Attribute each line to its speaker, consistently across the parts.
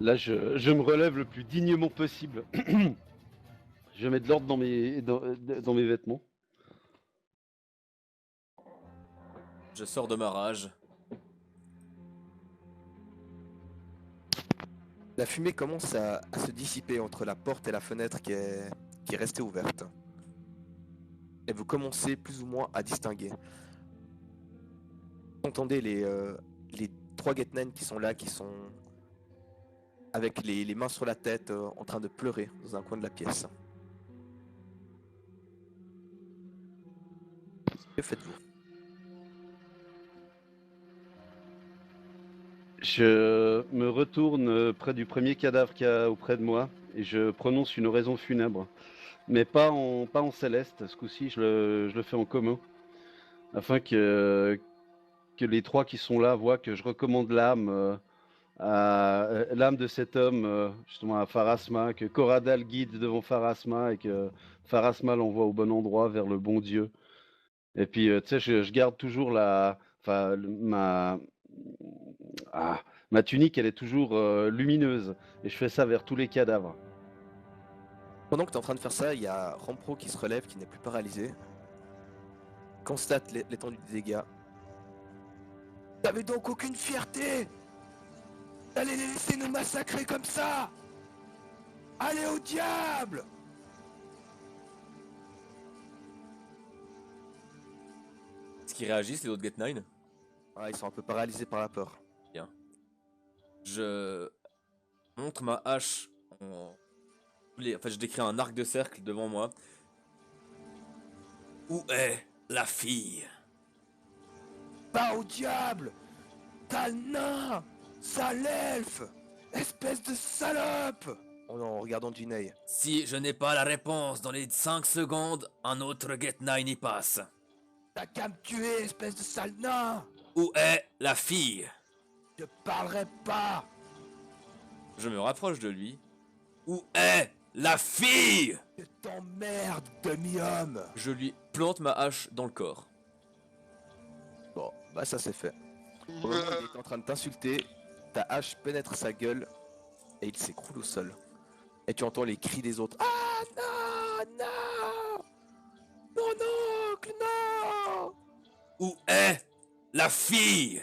Speaker 1: Là, je me relève le plus dignement possible. Je mets de l'ordre dans mes vêtements.
Speaker 2: Je sors de ma rage.
Speaker 3: La fumée commence à se dissiper entre la porte et la fenêtre qui est restée ouverte. Et vous commencez plus ou moins à distinguer. Vous entendez les 3 Getnen qui sont là, qui sont avec les mains sur la tête, en train de pleurer dans un coin de la pièce. Que faites-vous?
Speaker 1: Je me retourne près du premier cadavre qu'il y a auprès de moi et je prononce une oraison funèbre. Mais pas en céleste, ce coup-ci je le fais en commun. Afin que les trois qui sont là voient que je recommande l'âme l'âme de cet homme justement à Pharasma, que Coradal guide devant Pharasma et que Pharasma l'envoie au bon endroit vers le bon Dieu. Et puis tu sais, je garde toujours ma tunique, elle est toujours lumineuse et je fais ça vers tous les cadavres.
Speaker 3: Pendant que tu es en train de faire ça, il y a Rampro qui se relève, qui n'est plus paralysé. Constate l'étendue des dégâts. T'avais donc aucune fierté d'aller les laisser nous massacrer comme ça? Allez au diable!
Speaker 2: Est-ce qu'ils réagissent, les autres Get9?
Speaker 3: Ah, ils sont un peu paralysés par la peur.
Speaker 2: Bien. Je montre ma hache en... Enfin, je décris un arc de cercle devant moi. Où est la fille?
Speaker 3: Va au diable! Sale nain! Sale elfe! Espèce de salope! En regardant Jinei.
Speaker 2: Si je n'ai pas la réponse dans les 5 secondes, un autre Get9 y passe.
Speaker 3: T'as qu'à me tuer, espèce de sale nain!
Speaker 2: Où est la fille?
Speaker 3: Je parlerai pas!
Speaker 2: Je me rapproche de lui. Où est la fille?
Speaker 3: Je t'emmerde, demi-homme!
Speaker 2: Je lui plante ma hache dans le corps.
Speaker 3: Bon, bah ça c'est fait. Au moment où il est en train de t'insulter, ta hache pénètre sa gueule et il s'écroule au sol. Et tu entends les cris des autres. Ah non, non! Mon oncle, non!
Speaker 2: Où est la fille?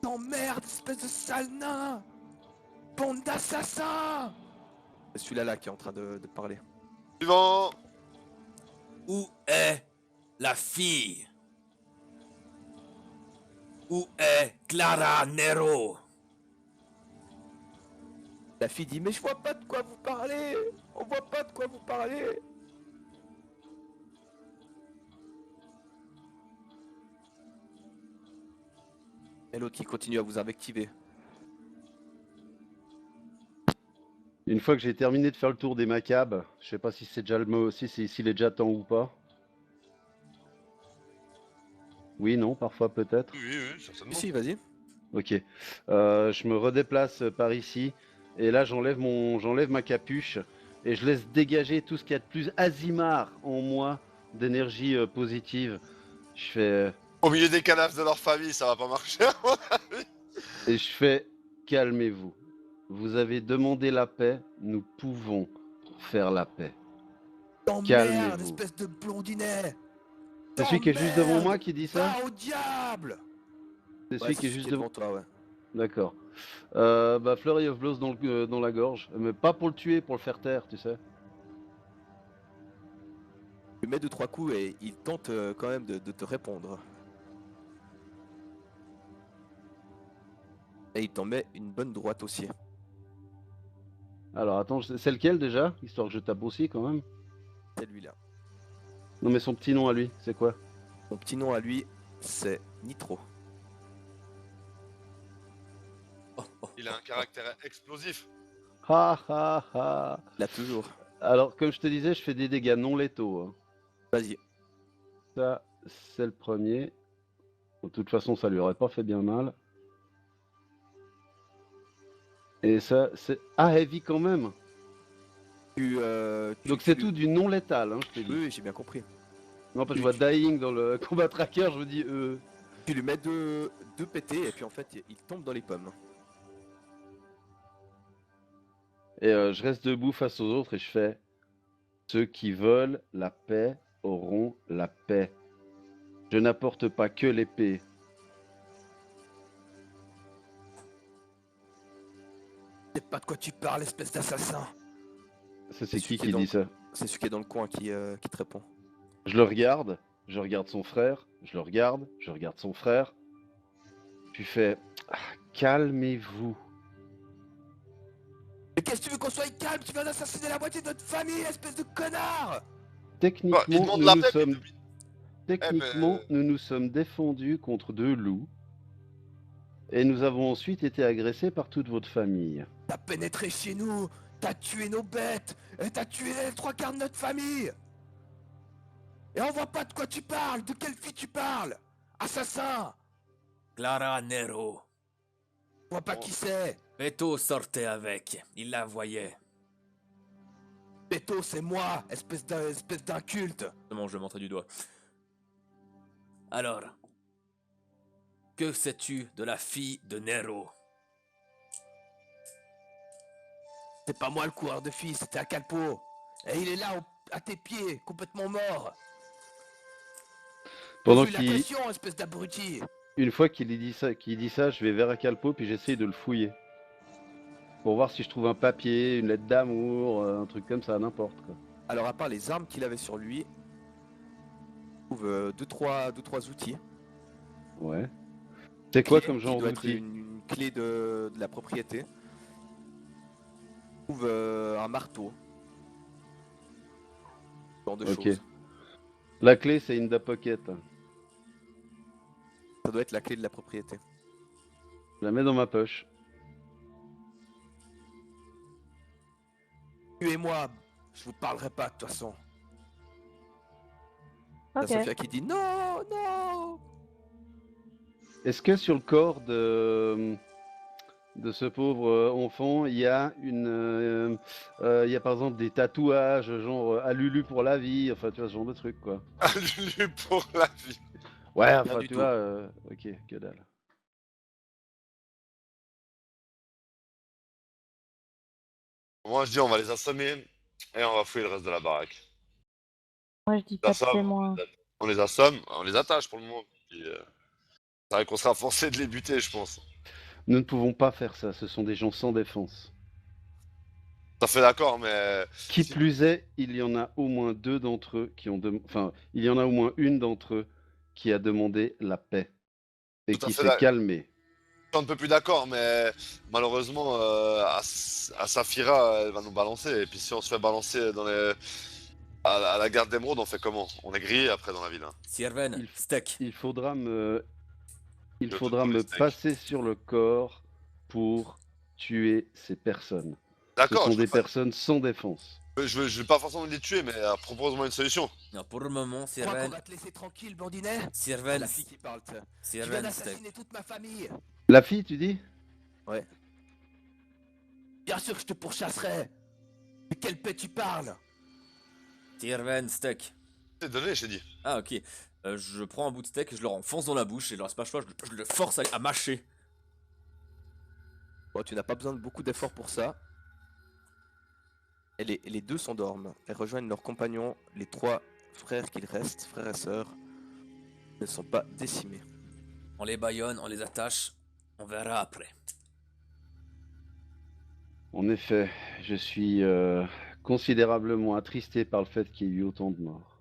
Speaker 3: T'emmerde, espèce de sale nain! Bande d'assassins! C'est celui-là qui est en train de parler.
Speaker 4: Suivant.
Speaker 2: Où est la fille? Où est Clara Nero?
Speaker 3: La fille dit, mais je vois pas de quoi vous parlez! On voit pas de quoi vous parlez! Et l'autre qui continue à vous invectiver.
Speaker 1: Une fois que j'ai terminé de faire le tour des macabres, je sais pas si c'est déjà le mot aussi, s'il est déjà temps ou pas. Oui, non, parfois peut-être.
Speaker 4: Oui, oui, certainement.
Speaker 3: Si, vas-y.
Speaker 1: Ok. Je me redéplace par ici et là j'enlève ma capuche et je laisse dégager tout ce qu'il y a de plus azimard en moi d'énergie positive. Je fais
Speaker 4: Au milieu des cadavres de leur famille, ça va pas marcher.
Speaker 1: et je fais calmez-vous. Vous avez demandé la paix, nous pouvons faire la paix.
Speaker 3: T'emmerde,
Speaker 1: Calmez-vous.
Speaker 3: espèce de blondinet!
Speaker 1: C'est celui qui est juste devant moi
Speaker 3: T'emmerde!
Speaker 1: qui dit ça?
Speaker 3: Va au diable!
Speaker 1: C'est celui qui est juste devant.
Speaker 3: toi, ouais.
Speaker 1: D'accord. Flurry of Blows dans la gorge, mais pas pour le tuer, pour le faire taire, tu sais.
Speaker 3: Tu mets 2-3 coups et il tente quand même de te répondre. Et il t'en met une bonne droite aussi.
Speaker 1: Alors attends, c'est lequel déjà? Histoire que je tape aussi quand même.
Speaker 3: C'est lui-là.
Speaker 1: Non mais son petit nom à lui, c'est quoi?
Speaker 3: Son petit nom à lui, c'est Nitro.
Speaker 4: Il a un caractère explosif.
Speaker 1: Ha ha ha.
Speaker 3: Là toujours.
Speaker 1: Alors comme je te disais, je fais des dégâts non létaux. Hein.
Speaker 3: Vas-y.
Speaker 1: Ça, c'est le premier. De toute façon, ça lui aurait pas fait bien mal. Et ça, c'est... Ah, heavy quand même. Donc c'est tout du non létal, hein, je t'ai dit.
Speaker 3: Oui, j'ai bien compris.
Speaker 1: Non, parce que je vois dying dans le combat tracker, je me dis...
Speaker 3: Tu lui mets deux pétés et puis en fait il tombe dans les pommes.
Speaker 1: Et je reste debout face aux autres et je fais: ceux qui veulent la paix auront la paix. Je n'apporte pas que l'épée.
Speaker 3: Je sais pas de quoi tu parles, espèce d'assassin.
Speaker 1: Ça, c'est
Speaker 3: C'est celui
Speaker 1: qui
Speaker 3: dans
Speaker 1: dit
Speaker 3: le-
Speaker 1: ça?
Speaker 3: C'est celui qui est dans le coin qui te répond.
Speaker 1: Je regarde son frère, je regarde son frère. Puis fais: ah, calmez-vous.
Speaker 3: Mais qu'est-ce que tu veux qu'on soit calme? Tu viens d'assassiner la moitié de notre famille, espèce de connard!
Speaker 4: Il
Speaker 1: Techniquement,
Speaker 4: demande
Speaker 1: nous
Speaker 4: la
Speaker 1: nous
Speaker 4: paix,
Speaker 1: sommes,
Speaker 4: Eh ben,
Speaker 1: nous nous sommes défendus contre 2 loups et nous avons ensuite été agressés par toute votre famille.
Speaker 3: T'as pénétré chez nous, t'as tué nos bêtes, et t'as tué les 3 quarts de notre famille! Et on voit pas de quoi tu parles, de quelle fille tu parles! Assassin!
Speaker 2: Clara Nero.
Speaker 3: On voit pas qui c'est!
Speaker 2: Beto sortait avec. Il la voyait.
Speaker 3: Beto, c'est moi, espèce d'inculte!
Speaker 2: Justement, je montrais du doigt. Alors, que sais-tu de la fille de Nero?
Speaker 3: C'est pas moi le coureur de fils, c'était Acalpo! Et il est là, à tes pieds, complètement mort!
Speaker 1: Pendant
Speaker 3: Pose-lui la
Speaker 1: qu'il,
Speaker 3: question, espèce d'abruti!
Speaker 1: une fois qu'il dit ça, je vais vers Acalpo puis j'essaye de le fouiller. Pour voir si je trouve un papier, une lettre d'amour, un truc comme ça, n'importe quoi.
Speaker 3: Alors, à part les armes qu'il avait sur lui, on trouve 2-3 outils.
Speaker 1: Ouais. C'est quoi
Speaker 3: Clé,
Speaker 1: comme
Speaker 3: qui
Speaker 1: genre
Speaker 3: doit être
Speaker 1: d'outil?
Speaker 3: une clé de la propriété. On trouve un marteau. Ce genre de
Speaker 1: Ok.
Speaker 3: choses.
Speaker 1: La clé, c'est Inda Pocket.
Speaker 3: Ça doit être la clé de la propriété.
Speaker 1: Je la mets dans ma poche.
Speaker 3: Tuez-moi, je vous parlerai pas de toute façon. T'as
Speaker 5: Ok.
Speaker 3: Sophia qui dit non, non.
Speaker 1: Est-ce que sur le corps de ce pauvre enfant, il y a il y a par exemple des tatouages, genre Alulu pour la vie, enfin tu vois, ce genre de truc quoi.
Speaker 4: Allu pour la vie.
Speaker 1: Ouais,
Speaker 3: Rien
Speaker 1: enfin
Speaker 3: du
Speaker 1: tu
Speaker 3: tout.
Speaker 1: vois, ok, que dalle.
Speaker 4: Moi, je dis, on va les assommer et on va fouiller le reste de la baraque.
Speaker 5: Moi, je dis
Speaker 4: Les
Speaker 5: pas de
Speaker 4: assomme,
Speaker 5: témoins.
Speaker 4: on les assomme, on les attache pour le moment. Puis, c'est vrai qu'on sera forcé de les buter, je pense.
Speaker 1: Nous ne pouvons pas faire ça, ce sont des gens sans défense.
Speaker 4: Ça fait d'accord, mais
Speaker 1: Qui
Speaker 4: si
Speaker 1: plus est, il y en a au moins deux d'entre eux qui ont enfin, il y en a au moins une d'entre eux qui a demandé la paix et
Speaker 4: tout à
Speaker 1: qui
Speaker 4: fait
Speaker 1: s'est
Speaker 4: d'accord.
Speaker 1: calmée.
Speaker 4: Un peu plus d'accord, mais malheureusement, à Saphira, elle va nous balancer. Et puis si on se fait balancer à la garde d'émeraude, on fait comment? On est grillé après dans la ville. Hein.
Speaker 2: Sirven,
Speaker 1: Il,
Speaker 2: steak.
Speaker 1: il faudra me, il
Speaker 4: Je te
Speaker 1: faudra
Speaker 4: donne les
Speaker 1: me
Speaker 4: steaks.
Speaker 1: passer sur le corps pour tuer ces personnes. Ce
Speaker 4: D'accord,
Speaker 1: sont
Speaker 4: je veux
Speaker 1: des
Speaker 4: pas,
Speaker 1: personnes sans défense.
Speaker 4: je veux pas forcément les tuer, mais propose-moi une solution.
Speaker 2: Non, pour le moment,
Speaker 3: Tu crois qu'on
Speaker 2: Sirven.
Speaker 3: va te laisser tranquille, bandinet? C'est
Speaker 2: Sirven,
Speaker 3: la fille qui parle, tu viens
Speaker 2: Sirven, steak.
Speaker 3: d'assassiner toute ma famille.
Speaker 1: La fille, tu dis?
Speaker 3: Ouais. Bien sûr que je te pourchasserai. De quelle paix tu parles?
Speaker 2: Sirven, steak.
Speaker 4: C'est donné, j'ai dit.
Speaker 2: Ah, ok. Je prends un bout de steak, je le renfonce dans la bouche et leur pas le choix, je le force à mâcher.
Speaker 3: Bon, tu n'as pas besoin de beaucoup d'efforts pour ça. Et les deux s'endorment et rejoignent leurs compagnons. Les 3 frères qu'il reste, frères et sœurs, ne sont pas décimés.
Speaker 2: On les bâillonne, on les attache. On verra après.
Speaker 1: En effet, je suis considérablement attristé par le fait qu'il y ait eu autant de morts.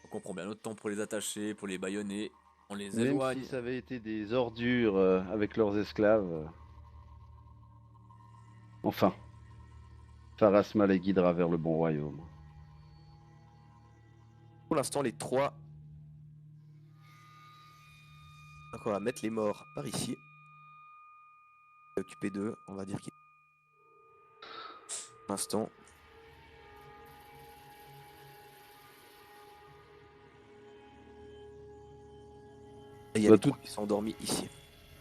Speaker 2: Donc on prend bien notre temps pour les attacher, pour les bâillonner. On les
Speaker 1: Même
Speaker 2: éloigne.
Speaker 1: si ça avait été des ordures avec leurs esclaves. Enfin, Pharasma les guidera vers le bon royaume.
Speaker 3: Pour l'instant, les 3. Donc on va mettre les morts par ici. Occupé d'eux, on va dire qu'ils. Pour l'instant. Et il y a
Speaker 1: Bah,
Speaker 3: les 3 qui sont endormis ici.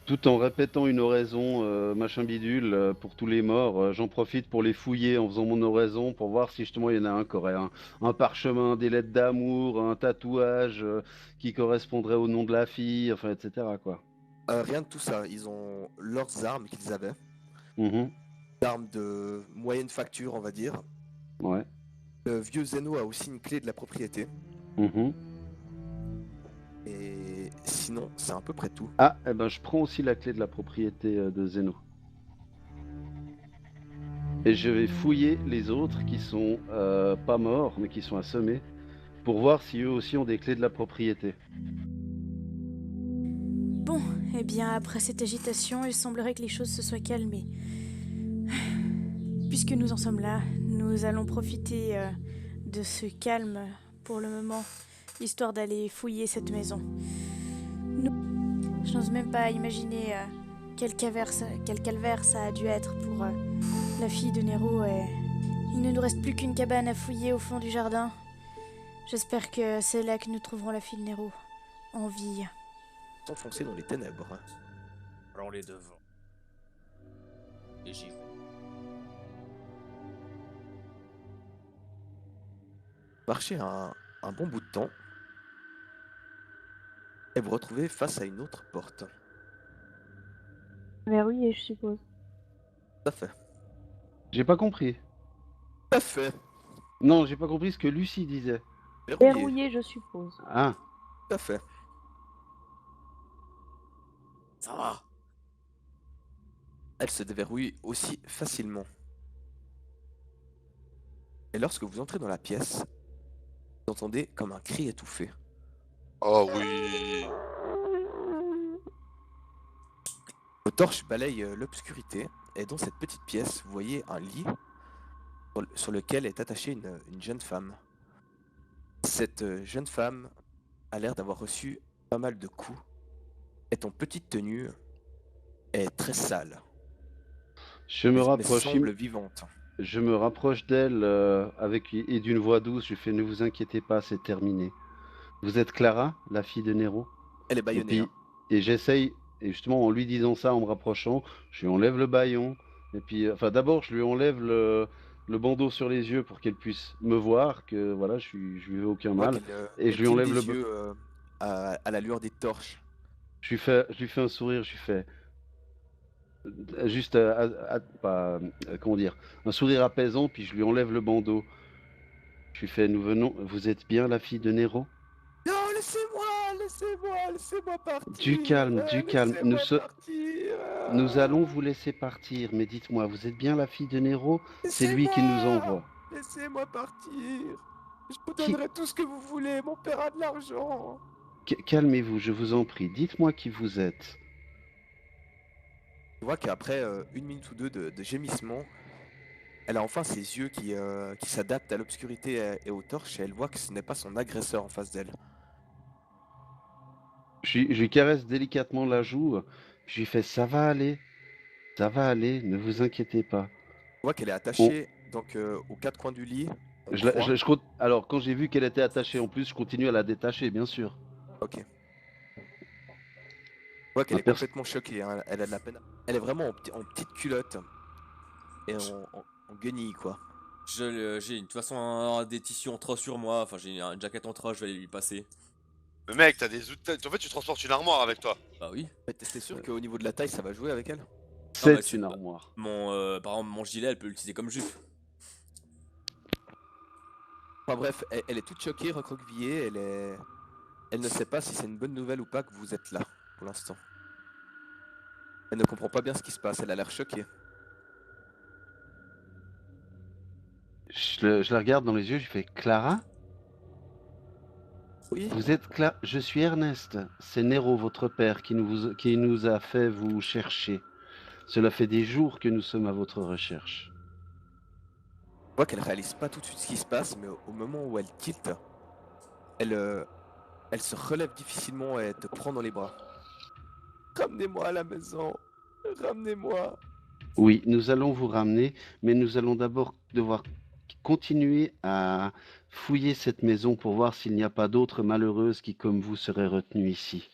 Speaker 1: Tout en répétant une oraison, machin bidule, pour tous les morts, j'en profite pour les fouiller en faisant mon oraison pour voir si justement il y en a un qui aurait un parchemin, des lettres d'amour, un tatouage qui correspondrait au nom de la fille, enfin, etc. quoi.
Speaker 3: Rien de tout ça. Ils ont leurs armes qu'ils avaient.
Speaker 1: Mhm.
Speaker 3: Armes de moyenne facture, on va dire.
Speaker 1: Ouais.
Speaker 3: Le vieux Zeno a aussi une clé de la propriété.
Speaker 1: Mhm.
Speaker 3: Et sinon, c'est à peu près tout.
Speaker 1: Ah, eh ben, je prends aussi la clé de la propriété de Zeno. Et je vais fouiller les autres qui sont pas morts, mais qui sont assommés, pour voir si eux aussi ont des clés de la propriété.
Speaker 6: Bon, eh bien, après cette agitation, il semblerait que les choses se soient calmées. Puisque nous en sommes là, nous allons profiter de ce calme pour le moment, histoire d'aller fouiller cette maison. Je n'ose même pas imaginer quel calvaire ça a dû être pour la fille de Nero. Et il ne nous reste plus qu'une cabane à fouiller au fond du jardin. J'espère que c'est là que nous trouverons la fille de Nero, en vie.
Speaker 3: S'enfoncer dans les ténèbres.
Speaker 2: Allons les devant. Et j'y vais.
Speaker 3: Marchez un bon bout de temps. Et vous retrouvez face à une autre porte.
Speaker 5: Verrouillé, je suppose.
Speaker 3: Tout à fait.
Speaker 1: J'ai pas compris.
Speaker 3: Tout à fait.
Speaker 1: Non, j'ai pas compris ce que Lucie disait.
Speaker 3: Verrouillé.
Speaker 5: Verrouillé, je suppose.
Speaker 1: Ah,
Speaker 3: Tout à fait.
Speaker 2: Ça va.
Speaker 3: Elle se déverrouille aussi facilement. Et lorsque vous entrez dans la pièce, vous entendez comme un cri étouffé.
Speaker 4: Oh oui.
Speaker 3: Vos torches balayent l'obscurité, et dans cette petite pièce, vous voyez un lit sur lequel est attachée une jeune femme. Cette jeune femme a l'air d'avoir reçu pas mal de coups, est en petite tenue, est très sale,
Speaker 1: je me
Speaker 3: mais
Speaker 1: rapproche.
Speaker 3: semble vivante.
Speaker 1: Je me rapproche d'elle et d'une voix douce. Je fais ne vous inquiétez pas, c'est terminé. Vous êtes Clara, la fille de Nero.
Speaker 3: Elle est
Speaker 1: Et
Speaker 3: bâillonnée.
Speaker 1: puis,
Speaker 3: Hein.
Speaker 1: et j'essaye, et justement en lui disant ça, en me rapprochant, je lui enlève le bâillon. Et puis, enfin, d'abord, je lui enlève le bandeau sur les yeux pour qu'elle puisse me voir, que voilà, je lui fais aucun
Speaker 3: On voit
Speaker 1: mal.
Speaker 3: qu'elle
Speaker 1: Et
Speaker 3: elle
Speaker 1: je lui
Speaker 3: cligne
Speaker 1: enlève
Speaker 3: des yeux à la lueur des torches.
Speaker 1: je lui fais un sourire, je lui fais juste, pas, comment dire, un sourire apaisant, puis je lui enlève le bandeau. Je lui fais, nous venons, vous êtes bien la fille de Nero?
Speaker 3: Non, laissez-moi partir.
Speaker 1: Du calme, du calme.
Speaker 3: Laissez-moi partir.
Speaker 1: Nous allons vous laisser partir, mais dites-moi, vous êtes bien la fille de Nero? C'est lui qui nous envoie.
Speaker 3: Laissez-moi partir. Je vous
Speaker 1: Qui-
Speaker 3: donnerai tout ce que vous voulez. Mon père a de l'argent.
Speaker 1: Calmez-vous, je vous en prie. Dites-moi qui vous êtes.
Speaker 3: Tu vois qu'après une minute ou deux de gémissement, elle a enfin ses yeux qui s'adaptent à l'obscurité et aux torches et elle voit que ce n'est pas son agresseur en face d'elle.
Speaker 1: Je lui caresse délicatement la joue. Je lui fais, ça va aller, ne vous inquiétez pas.
Speaker 3: Tu vois qu'elle est attachée donc aux quatre coins du lit. en croix.
Speaker 1: Alors, quand j'ai vu qu'elle était attachée en plus, je continue à la détacher, bien sûr.
Speaker 3: Ok. Tu vois qu'elle
Speaker 1: Un
Speaker 3: est
Speaker 1: pers-
Speaker 3: complètement choquée. Hein. Elle a de la peine. Elle est vraiment en petite culotte et en guenille quoi.
Speaker 2: J'ai de toute façon des tissus en trot sur moi. Enfin, j'ai une jaquette en trot, je vais lui passer.
Speaker 4: Mais mec, t'as des outils. En fait, tu transportes une armoire avec toi.
Speaker 2: Bah oui.
Speaker 3: Mais t'es sûr qu'au niveau de la taille ça va jouer avec elle?
Speaker 1: C'est
Speaker 2: bah, c'est-
Speaker 1: une armoire.
Speaker 2: Par exemple, mon gilet, elle peut l'utiliser comme jupe.
Speaker 3: Enfin bref, elle est toute choquée, recroquevillée, elle ne sait pas si c'est une bonne nouvelle ou pas que vous êtes là, pour l'instant. Elle ne comprend pas bien ce qui se passe, elle a l'air choquée.
Speaker 1: Je la regarde dans les yeux, je fais, Clara?
Speaker 3: Oui.
Speaker 1: Vous êtes Je suis Ernest. C'est Nero, votre père, qui nous a fait vous chercher. Cela fait des jours que nous sommes à votre recherche.
Speaker 3: Je vois qu'elle réalise pas tout de suite ce qui se passe, mais au moment où elle tilte, elle se relève difficilement et te prend dans les bras. Ramenez-moi à la maison, ramenez-moi.
Speaker 1: Oui, nous allons vous ramener, mais nous allons d'abord devoir continuer à fouiller cette maison pour voir s'il n'y a pas d'autres malheureuses qui, comme vous, seraient retenues ici.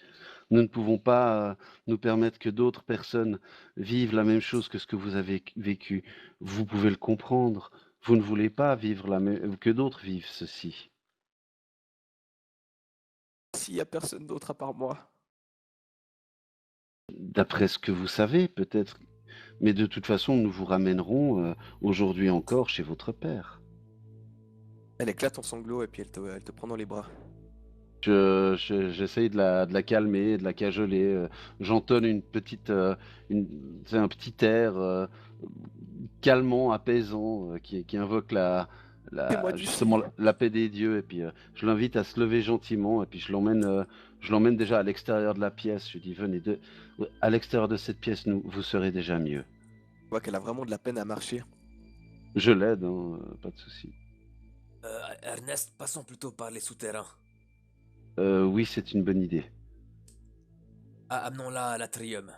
Speaker 1: Nous ne pouvons pas nous permettre que d'autres personnes vivent la même chose que ce que vous avez vécu. Vous pouvez le comprendre. Vous ne voulez pas vivre que d'autres vivent ceci.
Speaker 3: S'il y a personne d'autre à part moi.
Speaker 1: D'après ce que vous savez, peut-être. Mais de toute façon, nous vous ramènerons aujourd'hui encore chez votre père.
Speaker 3: Elle éclate en sanglots et puis elle te prend dans les bras.
Speaker 1: J'essaye de la calmer, de la cajoler. J'entonne une petite, c'est un petit air calmant, apaisant, qui invoque
Speaker 3: Fais-moi du
Speaker 1: justement
Speaker 3: sien.
Speaker 1: la paix des dieux. Et puis je l'invite à se lever gentiment. Et puis je l'emmène déjà à l'extérieur de la pièce. Je lui dis, venez à l'extérieur de cette pièce, vous serez déjà mieux.
Speaker 3: Tu vois qu'elle a vraiment de la peine à marcher.
Speaker 1: Je l'aide, hein, pas de souci.
Speaker 2: Ernest, passons plutôt par les souterrains.
Speaker 1: Oui, c'est une bonne idée.
Speaker 2: Ah, amenons-la à l'atrium.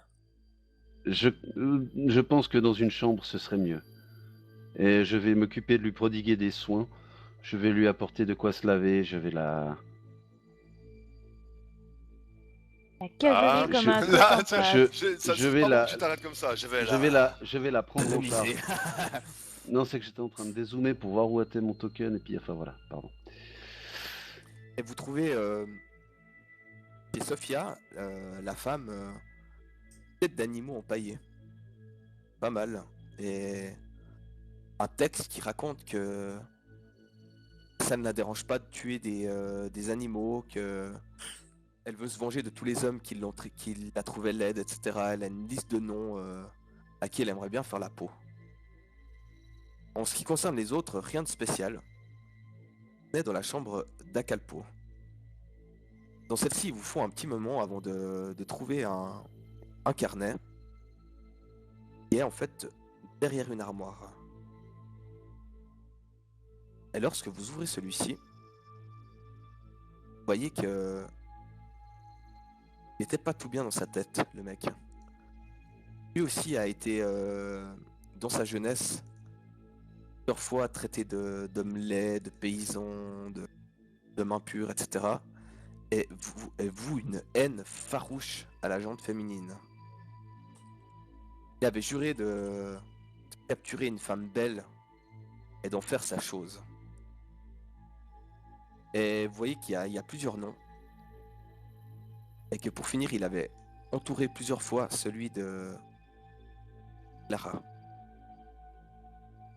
Speaker 1: Je pense que dans une chambre, ce serait mieux. Et je vais m'occuper de lui prodiguer des soins. Je vais lui apporter de quoi se laver. Je vais la...
Speaker 5: La cajoler
Speaker 4: Ah,
Speaker 5: comme
Speaker 1: je-
Speaker 5: un
Speaker 4: là,
Speaker 5: coq en face.
Speaker 4: ça
Speaker 1: je
Speaker 4: c'est
Speaker 1: vais
Speaker 4: pas bon
Speaker 1: la-
Speaker 4: que tu t'arrêtes comme ça.
Speaker 1: je vais la prendre en charge.
Speaker 3: Amusé.
Speaker 1: Non, c'est que j'étais en train de dézoomer pour voir où était mon token. Et puis, enfin voilà, pardon.
Speaker 3: Et vous trouvez chez Sophia, la femme, tête d'animaux empaillés. Pas mal. Et un texte qui raconte que ça ne la dérange pas de tuer des animaux, que elle veut se venger de tous les hommes qui la trouvaient laide, etc. Elle a une liste de noms à qui elle aimerait bien faire la peau. En ce qui concerne les autres, rien de spécial. On est dans la chambre d'Acalpo. Dans celle-ci, il vous faut un petit moment avant de trouver un carnet qui est en fait derrière une armoire. Et lorsque vous ouvrez celui-ci, vous voyez que il n'était pas tout bien dans sa tête, le mec. Lui aussi a été, dans sa jeunesse, plusieurs fois traité d'homme laid, de paysan, d'homme impur, etc. Et vous, une haine farouche à la jante féminine. Il avait juré de capturer une femme belle et d'en faire sa chose. Et vous voyez qu'il y a plusieurs noms. Et que pour finir, il avait entouré plusieurs fois celui de Clara.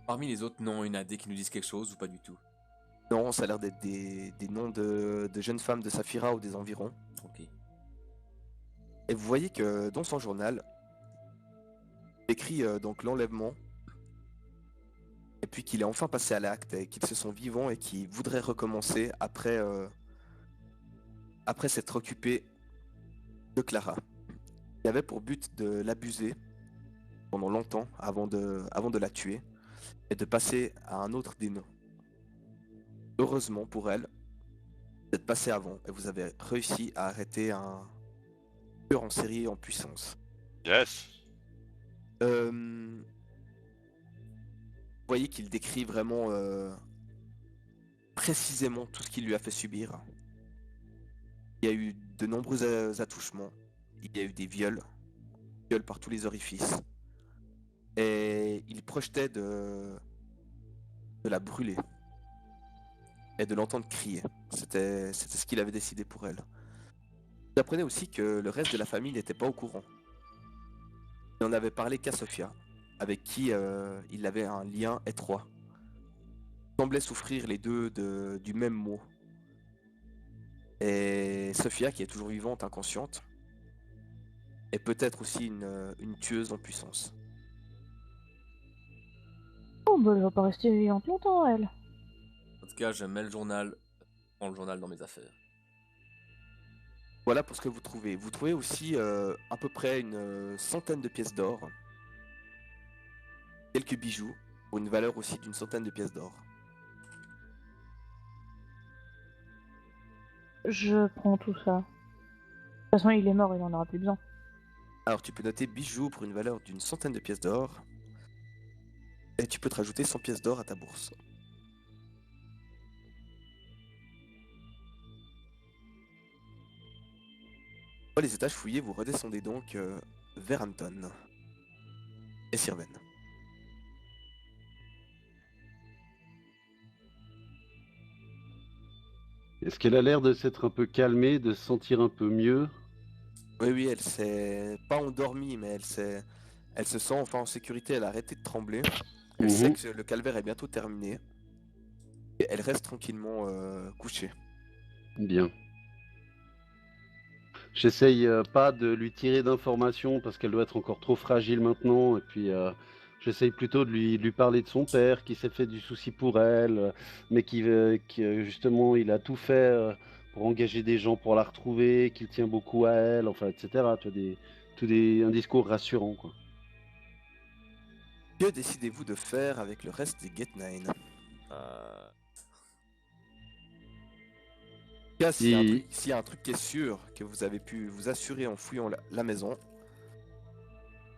Speaker 2: Parmi les autres noms, une AD qui nous disent quelque chose ou pas du tout?
Speaker 3: Non, ça a l'air d'être des noms de jeunes femmes de Saphira ou des environs.
Speaker 2: Ok.
Speaker 3: Et vous voyez que dans son journal, il écrit donc l'enlèvement. Et puis qu'il est enfin passé à l'acte et qu'ils se sont vivants et qu'ils voudraient recommencer après s'être occupé de Clara. Il avait pour but de l'abuser pendant longtemps avant de la tuer et de passer à un autre des noms. Heureusement pour elle, vous êtes passé avant et vous avez réussi à arrêter un tueur en série en puissance.
Speaker 4: Yes.
Speaker 3: Vous voyez qu'il décrit vraiment précisément tout ce qu'il lui a fait subir. Il y a eu de nombreux attouchements, il y a eu des viols par tous les orifices. Et il projetait de la brûler et de l'entendre crier. C'était ce qu'il avait décidé pour elle. Vous apprenez aussi que le reste de la famille n'était pas au courant. Il n'en avait parlé qu'à Sophia, avec qui il avait un lien étroit. Ils semblaient souffrir les deux du même mot. Et Sophia, qui est toujours vivante, inconsciente, est peut-être aussi une tueuse en puissance.
Speaker 5: Oh, bah, elle va pas rester vivante longtemps, elle.
Speaker 2: En tout cas, je mets le journal, prends le journal dans mes affaires.
Speaker 3: Voilà pour ce que vous trouvez. Vous trouvez aussi à peu près une centaine de pièces d'or. Quelques bijoux, pour une valeur aussi d'une centaine de pièces d'or.
Speaker 5: Je prends tout ça. De toute façon, il est mort, il en aura plus besoin.
Speaker 3: Alors tu peux noter bijoux pour une valeur d'une centaine de pièces d'or. Et tu peux te rajouter 100 pièces d'or à ta bourse. Pour les étages fouillés, vous redescendez donc vers Anton et Sirven.
Speaker 1: Est-ce qu'elle a l'air de s'être un peu calmée, de se sentir un peu mieux?
Speaker 3: Oui, elle s'est pas endormie, mais elle se sent enfin en sécurité, elle a arrêté de trembler. Elle sait
Speaker 1: Mhm.
Speaker 3: que le calvaire est bientôt terminé. Et elle reste tranquillement couchée.
Speaker 1: Bien. J'essaye pas de lui tirer d'informations parce qu'elle doit être encore trop fragile maintenant. Et puis, j'essaye plutôt de lui parler de son père qui s'est fait du souci pour elle, mais justement, il a tout fait pour engager des gens pour la retrouver, qu'il tient beaucoup à elle, enfin, etc. Tu vois, un discours rassurant, quoi.
Speaker 3: Que décidez-vous de faire avec le reste des Get Nine?
Speaker 2: Euh,
Speaker 3: Cas,
Speaker 1: Si,
Speaker 3: s'il y a un truc qui est sûr que vous avez pu vous assurer en fouillant la maison,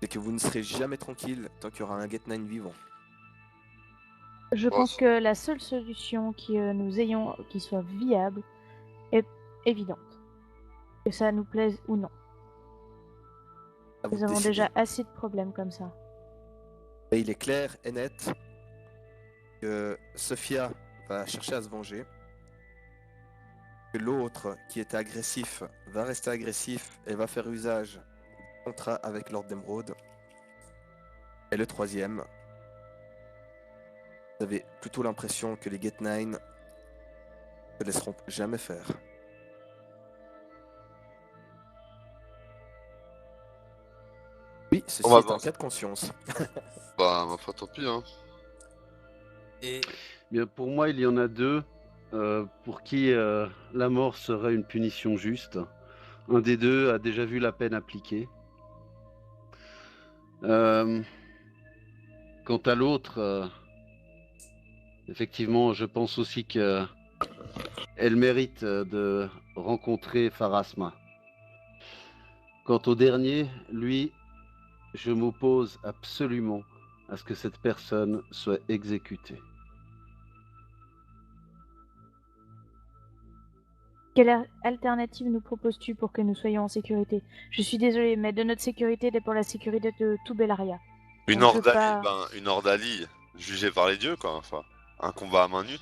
Speaker 3: c'est que vous ne serez jamais tranquille tant qu'il y aura un Get Nine vivant.
Speaker 5: Je
Speaker 4: Bon,
Speaker 5: pense que la seule solution nous ayons qui soit viable est évidente. Que ça nous plaise ou non.
Speaker 3: À vous
Speaker 5: Nous
Speaker 3: de
Speaker 5: avons
Speaker 3: décider.
Speaker 5: déjà assez de problèmes comme ça.
Speaker 3: Et il est clair et net que Sophia va chercher à se venger, que l'autre qui était agressif va rester agressif et va faire usage du contrat avec Lord d'Emeraude. Et le troisième, vous avez plutôt l'impression que les Get Nine ne laisseront jamais faire. Oui,
Speaker 4: on
Speaker 3: ceci
Speaker 4: va
Speaker 3: est un
Speaker 4: voir.
Speaker 3: cas de conscience.
Speaker 4: Bah, ma foi, tant pis, hein.
Speaker 2: Et
Speaker 1: bien, pour moi, il y en a deux pour qui la mort serait une punition juste. Un des deux a déjà vu la peine appliquée. Euh, Quant à l'autre, effectivement, je pense aussi qu'elle mérite de rencontrer Pharasma. Quant au dernier, lui, je m'oppose absolument à ce que cette personne soit exécutée.
Speaker 5: Quelle alternative nous proposes-tu pour que nous soyons en sécurité? Je suis désolée, mais de notre sécurité dépend la sécurité de tout Bellaria.
Speaker 4: Une
Speaker 5: On ne peut
Speaker 4: Ordalie,
Speaker 5: pas...
Speaker 4: une Ordalie jugée par les dieux, quoi. Enfin, un combat à main nue.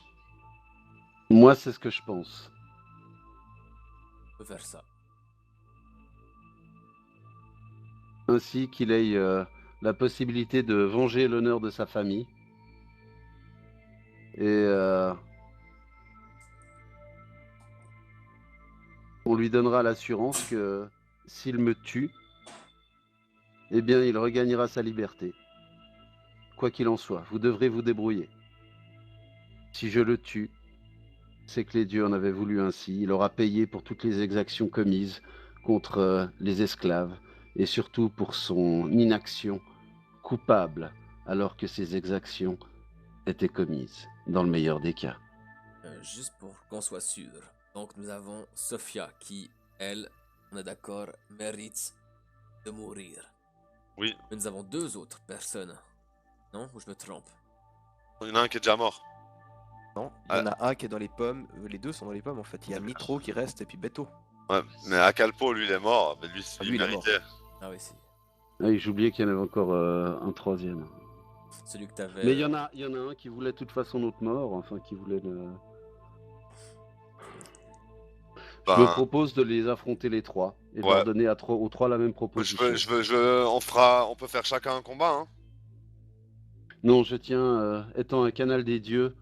Speaker 1: Moi, c'est ce que je pense.
Speaker 2: on peut faire ça.
Speaker 1: Ainsi qu'il ait la possibilité de venger l'honneur de sa famille. Et on lui donnera l'assurance que s'il me tue, eh bien, il regagnera sa liberté. Quoi qu'il en soit, vous devrez vous débrouiller. Si je le tue, c'est que les dieux en avaient voulu ainsi. Il aura payé pour toutes les exactions commises contre les esclaves et surtout pour son inaction coupable alors que ces exactions étaient commises, dans le meilleur des cas.
Speaker 2: Juste pour qu'on soit sûr. Donc nous avons Sophia qui, elle, on est d'accord, mérite de mourir.
Speaker 4: Oui,
Speaker 2: Mais nous avons deux autres personnes. Non? Ou je me trompe?
Speaker 4: il y en a un qui est déjà mort.
Speaker 3: Non, il y en a un qui est dans les pommes, les deux sont dans les pommes en fait. Il y a Nitro qui reste et puis Beto.
Speaker 4: Ouais, mais Akalpo, lui, il est mort. Mais lui,
Speaker 3: Ah,
Speaker 4: il
Speaker 3: lui, il est mort.
Speaker 4: méritait.
Speaker 2: Ah oui, c'est
Speaker 1: Ah, j'ai oublié qu'il y en avait encore un troisième.
Speaker 2: celui que t'avais.
Speaker 1: Mais il y en a un qui voulait de toute façon notre mort, enfin qui voulait le... Je me
Speaker 4: Ben,
Speaker 1: propose de les affronter les trois et de
Speaker 4: ouais.
Speaker 1: leur donner aux trois la même proposition.
Speaker 4: On peut faire chacun un combat, hein.
Speaker 1: Non, je tiens, étant un canal des dieux,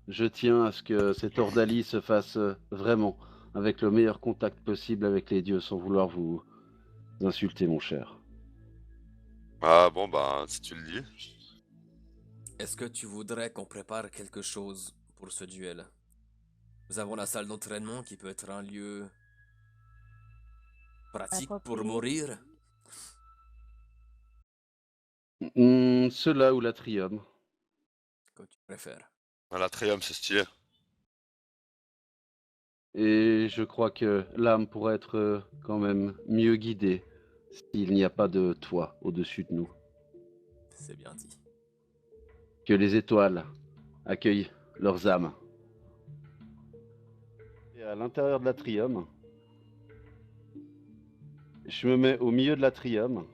Speaker 1: je tiens à ce que cette ordalie se fasse vraiment, avec le meilleur contact possible avec les dieux, sans vouloir vous insulter, mon cher.
Speaker 4: Ah bon, bah, si tu le dis.
Speaker 2: Est-ce que tu voudrais qu'on prépare quelque chose pour ce duel? Nous avons la salle d'entraînement qui peut être un lieu pratique pour
Speaker 5: Approprié.
Speaker 2: mourir.
Speaker 1: Ceux-là ou l'atrium.
Speaker 2: Comme tu préfères.
Speaker 4: L'Atrium, c'est stylé.
Speaker 1: Et je crois que l'âme pourrait être quand même mieux guidée s'il n'y a pas de toit au-dessus de nous.
Speaker 2: C'est bien dit.
Speaker 1: Que les étoiles accueillent leurs âmes. Et à l'intérieur de l'atrium, je me mets au milieu de l'atrium,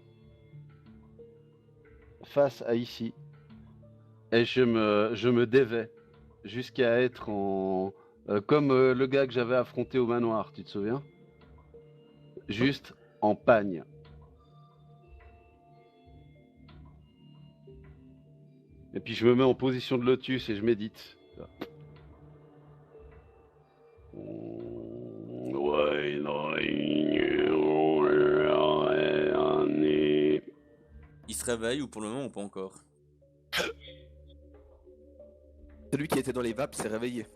Speaker 1: face à ici, et je me dévais jusqu'à être comme le gars que j'avais affronté au manoir, tu te souviens? Juste en pagne. Et puis je me mets en position de lotus et je médite.
Speaker 2: Il se réveille ou pour le moment ou pas encore?
Speaker 3: Celui qui était dans les vapes s'est réveillé.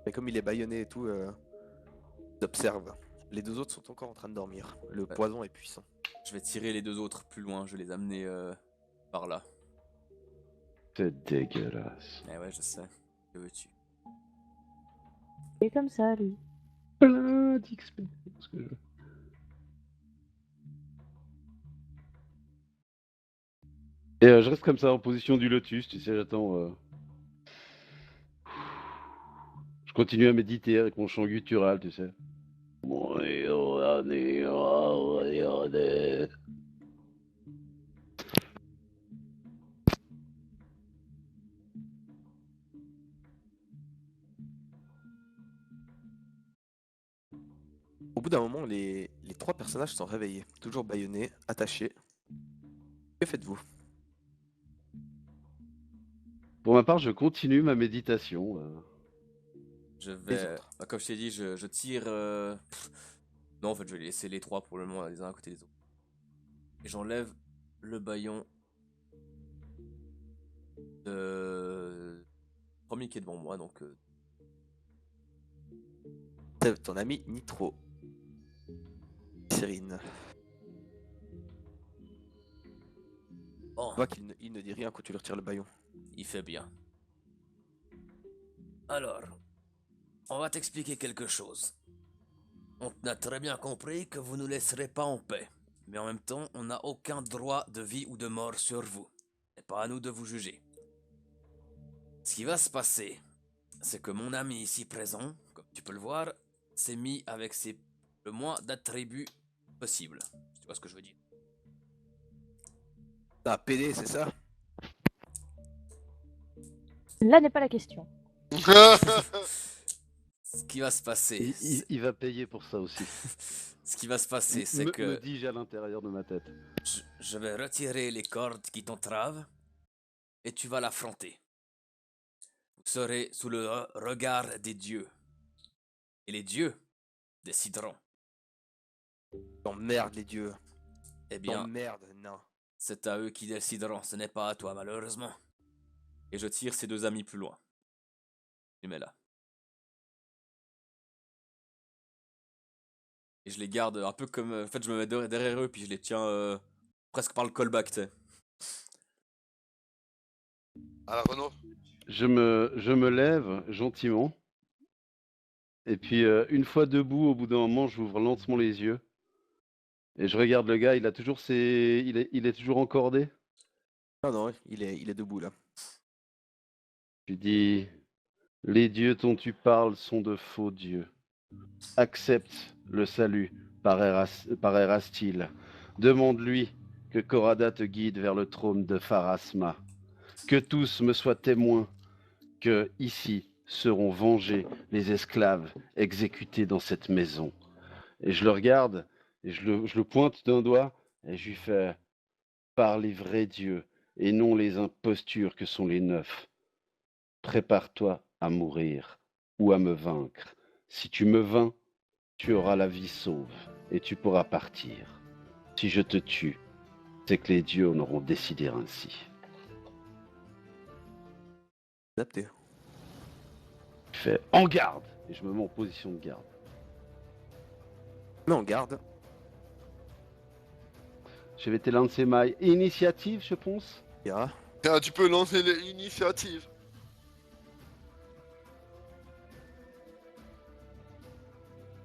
Speaker 3: Mais comme il est bâillonné et tout, il observe. Les deux autres sont encore en train de dormir. Le
Speaker 2: Ouais.
Speaker 3: poison est puissant.
Speaker 2: Je vais tirer les deux autres plus loin, je vais les amener par là.
Speaker 1: C'est dégueulasse.
Speaker 2: Eh ouais, je sais. Que veux-tu?
Speaker 5: Il est comme ça, lui.
Speaker 1: Plein d'XP. C'est ce que je veux. Et je reste comme ça en position du lotus, tu sais, j'attends. Je continue à méditer avec mon chant guttural, tu sais.
Speaker 3: Au bout d'un moment, les trois personnages sont réveillés, toujours bâillonnés, attachés. Que faites-vous?
Speaker 1: Pour ma part, je continue ma méditation.
Speaker 2: Je
Speaker 3: Les
Speaker 2: vais.
Speaker 3: autres.
Speaker 2: Bah, comme je t'ai dit, je tire. Non, en fait, je vais laisser les trois pour le moment les uns à côté des autres. Et j'enlève le baillon de. Premier qui est devant moi, donc.
Speaker 3: C'est ton ami Nitro. Cyrine.
Speaker 2: Bon,
Speaker 3: Tu vois qu'il ne dit rien quand tu lui retires le baillon.
Speaker 2: il fait bien. Alors, on va t'expliquer quelque chose. On a très bien compris que vous nous laisserez pas en paix. Mais en même temps, on n'a aucun droit de vie ou de mort sur vous. C'est pas à nous de vous juger. Ce qui va se passer, c'est que mon ami ici présent, comme tu peux le voir, s'est mis avec le moins d'attributs possibles. Tu vois ce que je veux dire?
Speaker 3: Ah, PD, c'est ça?
Speaker 5: Là n'est pas la question.
Speaker 2: Ce qui va se passer,
Speaker 1: Il va payer pour ça aussi.
Speaker 2: ce qui va se passer, c'est
Speaker 1: Me
Speaker 2: que
Speaker 1: dis-je à l'intérieur de ma tête.
Speaker 2: je vais retirer les cordes qui t'entravent et tu vas l'affronter. Vous serez sous le regard des dieux. Et les dieux décideront.
Speaker 3: T'emmerdes les dieux.
Speaker 2: Eh bien,
Speaker 3: T'emmerdes, non.
Speaker 2: c'est à eux qui décideront, ce n'est pas à toi malheureusement. Et je tire ses deux amis plus loin. Je les mets là. Et je les garde un peu comme... En fait, je me mets derrière eux, puis je les tiens presque par le callback, tu sais.
Speaker 4: Alors Renaud,
Speaker 1: Je me lève gentiment. Et puis, une fois debout, au bout d'un moment, j'ouvre lentement les yeux. Et je regarde le gars, il a toujours il est toujours encordé.
Speaker 3: Non, non, il est debout là.
Speaker 1: Je lui dis, les dieux dont tu parles sont de faux dieux. Accepte le salut par Erastil. Demande-lui que Korada te guide vers le trône de Pharasma. Que tous me soient témoins que ici seront vengés les esclaves exécutés dans cette maison. Et je le regarde, et je le pointe d'un doigt, et je lui fais par les vrais dieux, et non les impostures que sont les neufs. Prépare-toi à mourir, ou à me vaincre. Si tu me vains, tu auras la vie sauve, et tu pourras partir. Si je te tue, c'est que les dieux en auront décidé ainsi.
Speaker 3: Adapté.
Speaker 1: Je fais en garde, et je me mets en position de garde.
Speaker 3: Mais en garde.
Speaker 1: Je vais te lancer ma initiative, je pense.
Speaker 3: Ira.
Speaker 4: tiens, tu peux lancer l'initiative.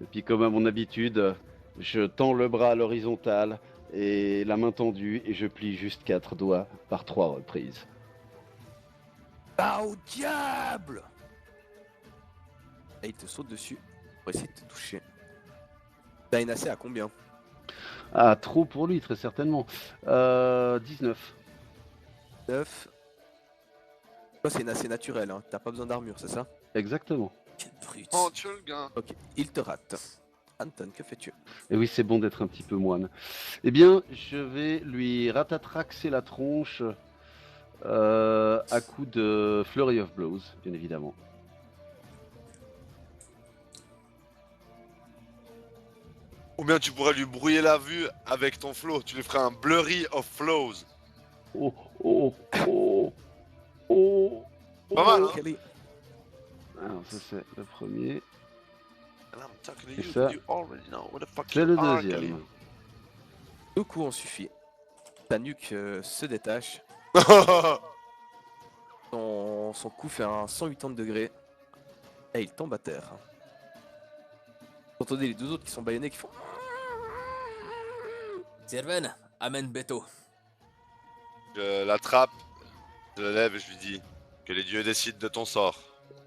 Speaker 1: Et puis comme à mon habitude, je tends le bras à l'horizontale et la main tendue et je plie juste 4 doigts par 3 reprises.
Speaker 3: Ah au diable! Et il te saute dessus pour essayer de te toucher. T'as une AC à combien?
Speaker 1: Ah, trop pour lui, très certainement. 19.
Speaker 3: 9. Toi, c'est une AC naturelle, hein. T'as pas besoin d'armure, c'est ça?
Speaker 1: Exactement.
Speaker 2: Quelle brute.
Speaker 4: Oh, tu le gars.
Speaker 3: Ok, il te rate. Anton, que fais-tu?
Speaker 1: Et oui, c'est bon d'être un petit peu moine. Eh bien, je vais lui ratatraxer la tronche à coup de Flurry of Blows, bien évidemment.
Speaker 4: Ou bien tu pourrais lui brouiller la vue avec ton flow. Tu lui ferais un blurry of flows.
Speaker 1: Oh, oh, oh, oh,
Speaker 4: Pas mal, hein?
Speaker 3: Kelly.
Speaker 1: Alors, ça c'est le premier.
Speaker 4: And I'm talking to
Speaker 1: Et
Speaker 4: you,
Speaker 1: ça,
Speaker 4: but you already know what the fuck
Speaker 1: c'est
Speaker 4: you
Speaker 1: le
Speaker 4: are,
Speaker 1: deuxième.
Speaker 4: Kelly.
Speaker 3: 2 coups ont suffi. Ta nuque se détache. Son cou fait un 180 degrés. Et il tombe à terre. Vous entendez les 2 autres qui sont bâillonnés qui font.
Speaker 2: Sirven, amène Beto.
Speaker 4: Je l'attrape, je le lève et je lui dis que les dieux décident de ton sort.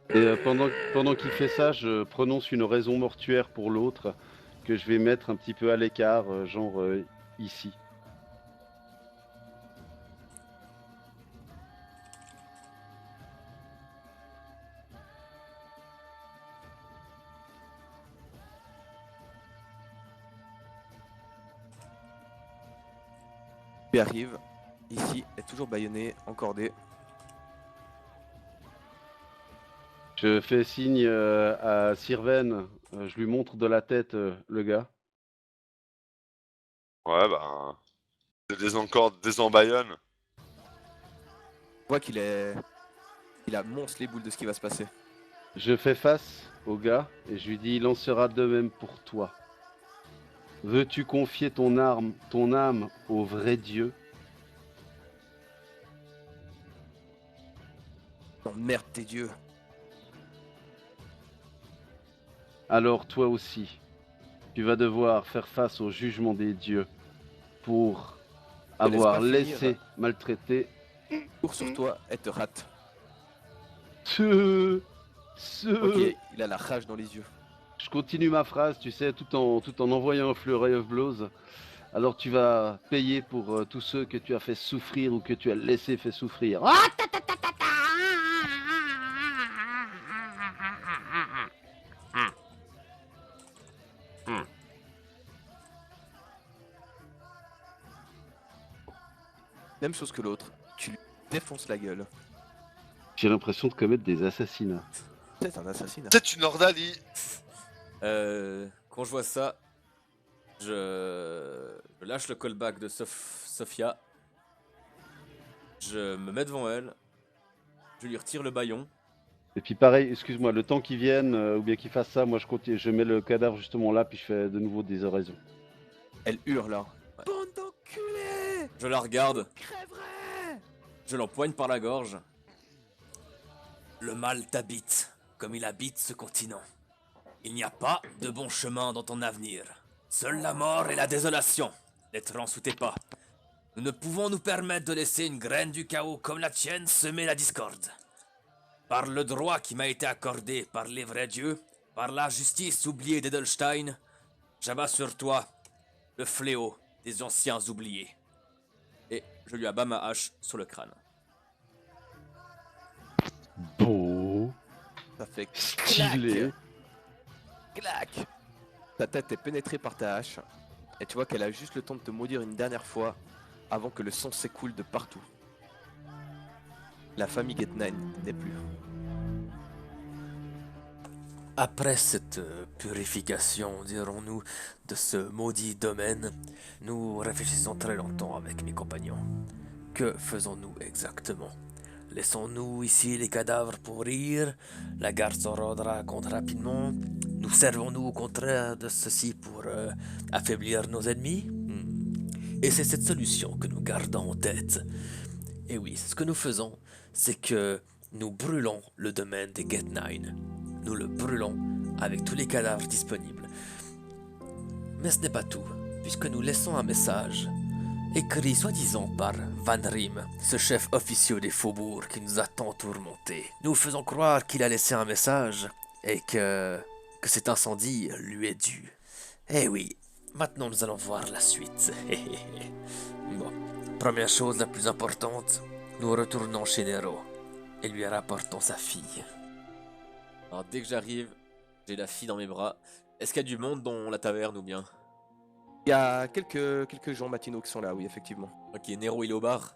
Speaker 1: Et pendant qu'il fait ça, je prononce une raison mortuaire pour l'autre que je vais mettre un petit peu à l'écart, genre ici.
Speaker 3: Puis arrive. Ici, est toujours bâillonné, encordé.
Speaker 1: Je fais signe à Sirven, je lui montre de la tête le gars.
Speaker 4: Ouais, ben. Je désencorde, désembaillonne.
Speaker 3: On voit qu'il est. Il a monstre les boules de ce qui va se passer.
Speaker 1: Je fais face au gars et je lui dis il en sera de même pour toi. Veux-tu confier ton âme au vrai Dieu?
Speaker 3: Merde tes dieux.
Speaker 1: Alors toi aussi, tu vas devoir faire face au jugement des dieux pour
Speaker 3: Te laisse
Speaker 1: avoir
Speaker 3: pas finir.
Speaker 1: laissé maltraiter
Speaker 3: Cours sur toi et te rate.
Speaker 1: ce...
Speaker 3: Ok, il a la rage dans les yeux.
Speaker 1: Je continue ma phrase, tu sais, tout en envoyant un flurry of blows. Alors tu vas payer pour tous ceux que tu as fait souffrir ou que tu as laissé fait souffrir. Ah.
Speaker 3: Même chose que l'autre. Tu lui défonces la gueule.
Speaker 1: J'ai l'impression de commettre des assassinats.
Speaker 3: C'est un assassinat.
Speaker 4: C'est une ordalie.
Speaker 2: Quand je vois ça, je lâche le callback de Sophia. Je me mets devant elle. Je lui retire le bâillon.
Speaker 1: Et puis pareil, excuse-moi, le temps qu'ils viennent ou bien qu'ils fassent ça, moi je mets le cadavre justement là, puis je fais de nouveau des oraisons.
Speaker 3: Elle hurle là.
Speaker 2: Ouais.
Speaker 3: Bande d'enculés!
Speaker 2: Je la regarde.
Speaker 3: Crèverais!
Speaker 2: Je l'empoigne par la gorge. Le mal t'habite, comme il habite ce continent. Il n'y a pas de bon chemin dans ton avenir. Seule la mort et la désolation naîtront sous tes pas. Nous ne pouvons nous permettre de laisser une graine du chaos comme la tienne semer la discorde. Par le droit qui m'a été accordé par les vrais dieux, par la justice oubliée d'Edelstein, j'abats sur toi le fléau des anciens oubliés. Et je lui abats ma hache sur le crâne.
Speaker 1: Beau,
Speaker 3: Ça fait
Speaker 1: stylé.
Speaker 3: clac! Ta tête est pénétrée par ta hache. Et tu vois qu'elle a juste le temps de te maudire une dernière fois avant que le sang s'écoule de partout. La famille Get9 n'est plus.
Speaker 2: Après cette purification, dirons-nous, de ce maudit domaine, nous réfléchissons très longtemps avec mes compagnons. Que faisons-nous exactement? Laissons-nous ici les cadavres pourrir? La garde s'en rendra compte rapidement? Nous servons-nous au contraire de ceci pour affaiblir nos ennemis? Et c'est cette solution que nous gardons en tête. Et oui, ce que nous faisons, c'est que nous brûlons le domaine des Get9. Nous le brûlons avec tous les cadavres disponibles. Mais ce n'est pas tout, puisque nous laissons un message, écrit soi-disant par Van Riem, ce chef officieux des faubourgs qui nous a tant tourmentés. Nous faisons croire qu'il a laissé un message et que cet incendie lui est dû. Eh oui, maintenant nous allons voir la suite. Bon, première chose la plus importante, nous retournons chez Nero et lui rapportons sa fille. Alors dès que j'arrive, j'ai la fille dans mes bras, Est-ce qu'il y a du monde dans la taverne ou bien?
Speaker 3: Il y a quelques gens matinaux qui sont là, oui, effectivement.
Speaker 2: Ok, Nero il est au bar?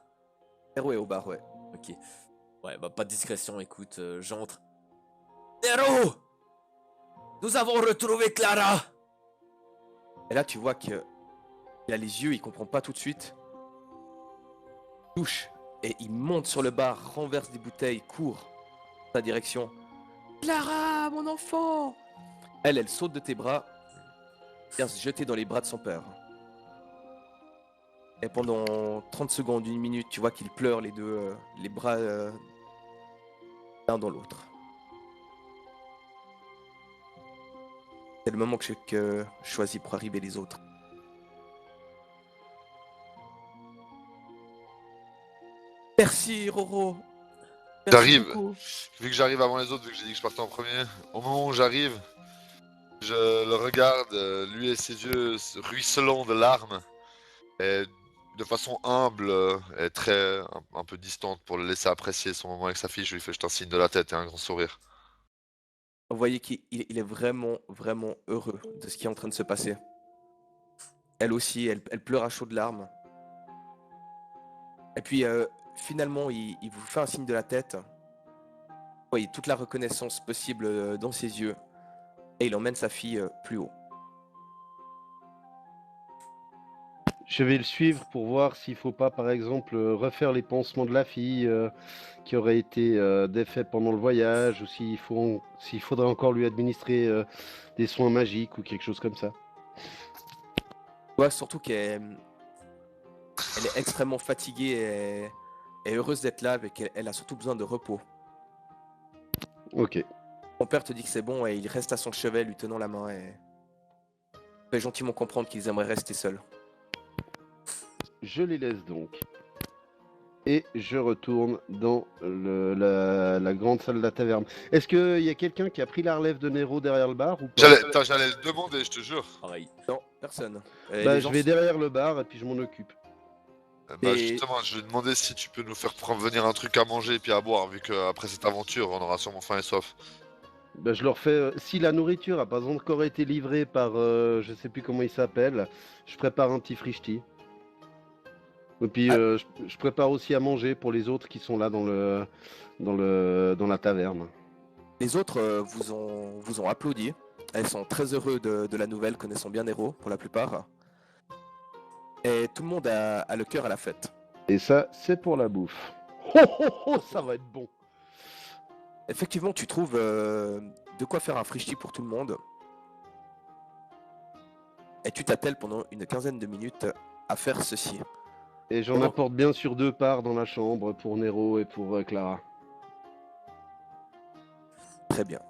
Speaker 3: Nero est au bar, ouais.
Speaker 2: Ok. Ouais, bah pas de discrétion, écoute, j'entre. Nero! Nous avons retrouvé Clara!
Speaker 3: Et là, tu vois qu'il a les yeux, il comprend pas tout de suite. Touche, et il monte sur le bar, renverse des bouteilles, court dans ta direction. Clara, mon enfant! Elle saute de tes bras, vient se jeter dans les bras de son père. Et pendant 30 secondes, une minute, tu vois qu'il pleure les deux, les bras l'un dans l'autre. C'est le moment que je choisis pour arriver les autres. Merci Roro. Merci
Speaker 4: J'arrive.
Speaker 3: beaucoup.
Speaker 4: Vu que j'arrive avant les autres, vu que j'ai dit que je partais en premier, au moment où j'arrive, je le regarde, lui et ses yeux ruisselants de larmes, et de façon humble et très un peu distante pour le laisser apprécier son moment avec sa fille, je lui fais juste un signe de la tête et un grand sourire.
Speaker 3: Vous voyez qu'il est vraiment, vraiment heureux de ce qui est en train de se passer. Elle aussi, elle pleure à chaudes larmes. Et puis finalement, il vous fait un signe de la tête. Vous voyez toute la reconnaissance possible dans ses yeux. Et il emmène sa fille plus haut.
Speaker 1: Je vais le suivre pour voir s'il faut pas, par exemple, refaire les pansements de la fille qui auraient été défaits pendant le voyage, ou s'il faudrait encore lui administrer des soins magiques ou quelque chose comme ça.
Speaker 3: Tu vois surtout qu'elle est extrêmement fatiguée et heureuse d'être là, mais qu'elle a surtout besoin de repos.
Speaker 1: Ok.
Speaker 3: Mon père te dit que c'est bon et il reste à son chevet lui tenant la main et fait gentiment comprendre qu'ils aimeraient rester seuls.
Speaker 1: Je les laisse donc. Et je retourne dans la grande salle de la taverne. Est-ce qu'il y a quelqu'un qui a pris la relève de Nero derrière le bar ou pas?
Speaker 4: J'allais le demander, je te jure.
Speaker 2: Pareil.
Speaker 3: Non, personne. Et
Speaker 1: Bah,
Speaker 3: les
Speaker 1: je
Speaker 3: gens
Speaker 1: vais
Speaker 3: sont-
Speaker 1: derrière le bar et puis je m'en occupe.
Speaker 4: Bah
Speaker 3: Et-
Speaker 4: justement, je lui demandais si tu peux nous faire venir un truc à manger et puis à boire, vu qu'après cette aventure, on aura sûrement faim et soif.
Speaker 1: Bah, je leur fais. Si la nourriture a pas encore été livrée par. Je sais plus comment il s'appelle, je prépare un petit frichti. Et puis
Speaker 3: Ah.
Speaker 1: je prépare aussi à manger pour les autres qui sont là dans la taverne.
Speaker 3: Les autres vous ont applaudi. Elles sont très heureux de la nouvelle, connaissant bien Nero pour la plupart. Et tout le monde a le cœur à la fête.
Speaker 1: Et ça, c'est pour la bouffe. Oh, oh, oh, ça va être bon.
Speaker 3: Effectivement, tu trouves de quoi faire un frichti pour tout le monde. Et tu t'attelles pendant une quinzaine de minutes à faire ceci.
Speaker 1: Et j'en
Speaker 3: Oh.
Speaker 1: apporte bien sûr 2 parts dans la chambre pour Nero et pour Clara.
Speaker 3: Très bien.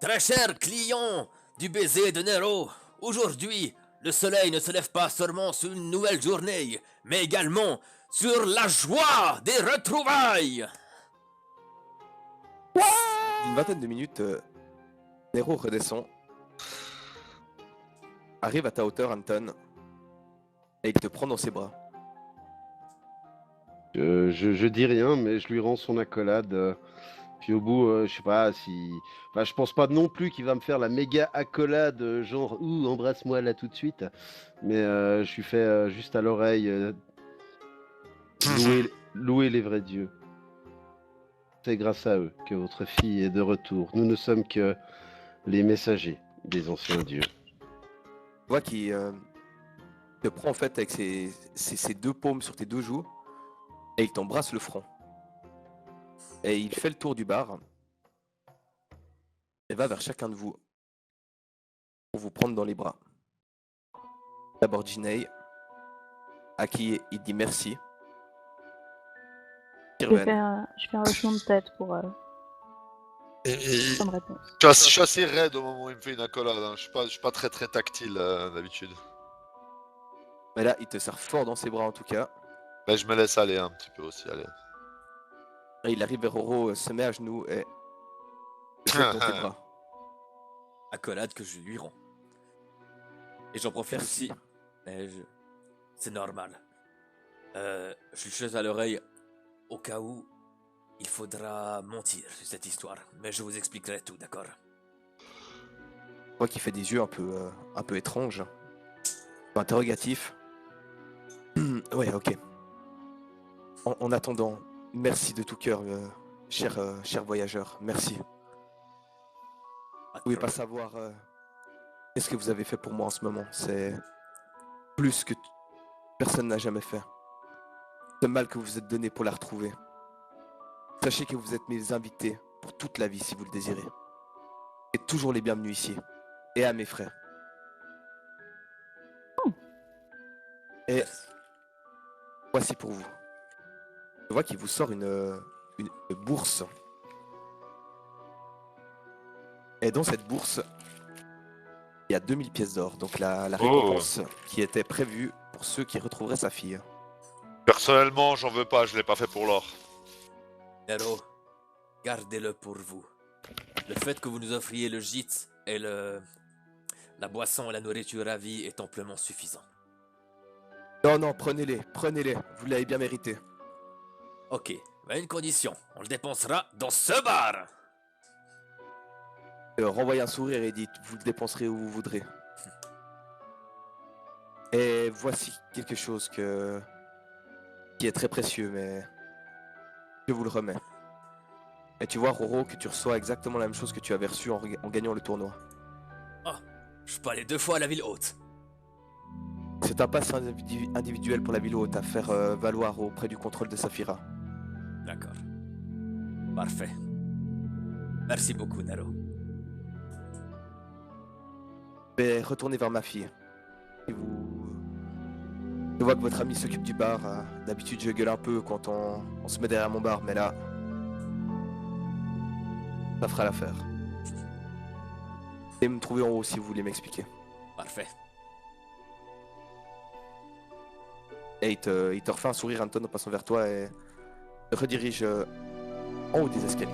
Speaker 2: Très cher client du baiser de Nero, aujourd'hui, le soleil ne se lève pas seulement sur une nouvelle journée, mais également sur la joie des retrouvailles.
Speaker 3: Une vingtaine de minutes, Nero redescend. Arrive à ta hauteur, Anton. Et il te prend dans ses bras.
Speaker 1: Je dis rien, mais je lui rends son accolade. Puis au bout, je sais pas si. Enfin, je pense pas non plus qu'il va me faire la méga accolade, genre, ouh, embrasse-moi là tout de suite. Mais je lui fais juste à l'oreille louer les vrais dieux. C'est grâce à eux que votre fille est de retour. Nous ne sommes que les messagers des anciens dieux.
Speaker 3: Tu vois qu'il te prend en fait avec ses deux paumes sur tes deux joues. Et il t'embrasse le front. Et il fait le tour du bar. Et va vers chacun de vous. Pour vous prendre dans les bras. D'abord Ginei. À qui il dit merci.
Speaker 5: Je
Speaker 3: Kirven.
Speaker 5: fais un hochement de tête pour
Speaker 4: Je
Speaker 5: comme réponse.
Speaker 4: suis assez raide au moment où il me fait une accolade, hein. Je suis pas très très tactile d'habitude.
Speaker 3: Mais là, il te serre fort dans ses bras en tout cas.
Speaker 4: Mais je me laisse aller un petit peu aussi, allez.
Speaker 3: Et il arrive vers Roro, se met à genoux et se jette dans tes bras.
Speaker 2: Accolade que je lui rends. Et j'en profite
Speaker 3: Merci.
Speaker 2: aussi. C'est normal. Je lui chose à l'oreille au cas où il faudra mentir sur cette histoire. Mais je vous expliquerai tout, d'accord?
Speaker 3: Tu vois qu'il fait des yeux un peu étranges. Un peu interrogatifs. Ouais, ok. En attendant, merci de tout cœur, cher voyageur. Merci. Vous
Speaker 2: Pas de
Speaker 3: pouvez pas
Speaker 2: problème.
Speaker 3: savoir qu'est-ce que vous avez fait pour moi en ce moment. C'est plus que personne n'a jamais fait. Ce mal que vous vous êtes donné pour la retrouver. Sachez que vous êtes mes invités pour toute la vie si vous le désirez. Et toujours les bienvenus ici. Et à mes frères. Et voici pour vous. Je vois qu'il vous sort une bourse. Et dans cette bourse, il y a 2000 pièces d'or. Donc la récompense qui était prévue pour ceux qui retrouveraient sa fille.
Speaker 4: Personnellement, j'en veux pas, je l'ai pas fait pour l'or.
Speaker 2: Nero, gardez-le pour vous. Le fait que vous nous offriez le gîte et la boisson et la nourriture à vie est amplement suffisant.
Speaker 3: Non, non, prenez-les, prenez-les. Vous l'avez bien mérité.
Speaker 2: Ok, mais à une condition, on le dépensera dans ce bar.
Speaker 3: Renvoyez un sourire et dites, vous le dépenserez où vous voudrez. Et voici quelque chose qui est très précieux, mais je vous le remets. Et tu vois, Roro, que tu reçois exactement la même chose que tu avais reçu en gagnant le tournoi.
Speaker 2: Je peux aller 2 fois à la ville haute.
Speaker 3: C'est un pass individuel pour la ville haute à faire valoir auprès du contrôle de Saphira.
Speaker 2: D'accord. Parfait. Merci beaucoup, Nero.
Speaker 3: Je vais retourner vers ma fille. Et vous... Je vois que votre ami s'occupe du bar. D'habitude, je gueule un peu quand on se met derrière mon bar, mais là... ça fera l'affaire. Et me trouver en haut si vous voulez m'expliquer.
Speaker 2: Parfait.
Speaker 3: Et il te refait un sourire, Anton, en passant vers toi et te redirige en haut des escaliers.